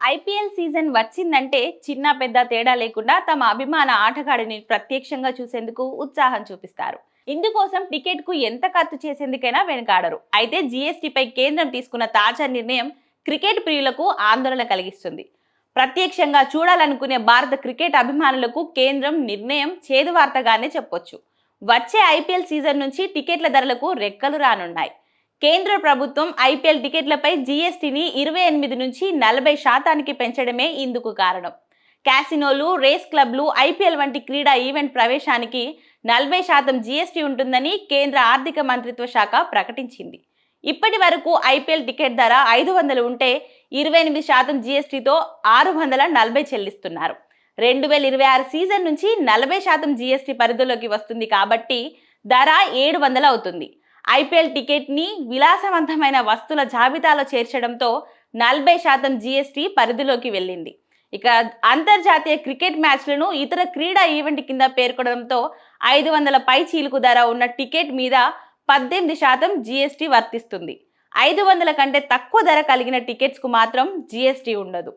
IPL season వచ్చిందంటే చిన్న పెద్ద తేడా లేకుండా తమ అభిమాన ఆటగాడిని ప్రత్యక్షంగా చూసేందుకు ఉత్సాహం చూపిస్తారు. ఇందుకోసం టికెట్ కు ఎంత ఖర్చు చేసేందుకైనా వెనుకాడరు. అయితే జీఎస్టీపై కేంద్రం తీసుకున్న తాజా నిర్ణయం క్రికెట్ ప్రియులకు ఆందోళన కలిగిస్తుంది. ప్రత్యక్షంగా చూడాలనుకునే భారత క్రికెట్ అభిమానులకు కేంద్రం నిర్ణయం చేదువార్తగానే చెప్పొచ్చు. వచ్చే ఐపీఎల్ సీజన్ నుంచి టికెట్ల ధరలకు రెక్కలు రానున్నాయి. కేంద్ర ప్రభుత్వం ఐపీఎల్ టికెట్లపై జీఎస్టీని 28 నుంచి 40% పెంచడమే ఇందుకు కారణం. క్యాసినోలు, రేస్ క్లబ్లు, ఐపీఎల్ వంటి క్రీడా ఈవెంట్ ప్రవేశానికి 40% జీఎస్టీ ఉంటుందని కేంద్ర ఆర్థిక మంత్రిత్వ శాఖ ప్రకటించింది. ఇప్పటి వరకు ఐపీఎల్ టికెట్ ధర 500 ఉంటే 28% జీఎస్టీతో 640 చెల్లిస్తున్నారు. 2026 సీజన్ నుంచి 40% జీఎస్టీ పరిధిలోకి వస్తుంది కాబట్టి ధర 700 అవుతుంది. ఐపీఎల్ టికెట్ ని విలాసవంతమైన వస్తువుల జాబితాలో చేర్చడంతో 40% జీఎస్టీ పరిధిలోకి వెళ్ళింది. ఇక అంతర్జాతీయ క్రికెట్ మ్యాచ్లను ఇతర క్రీడా ఈవెంట్ కింద పేర్కొనడంతో 500 పై చీలుకు ధర ఉన్న టికెట్ మీద 18% జీఎస్టీ వర్తిస్తుంది. 500 కంటే తక్కువ ధర కలిగిన టికెట్స్ కు మాత్రం జీఎస్టీ ఉండదు.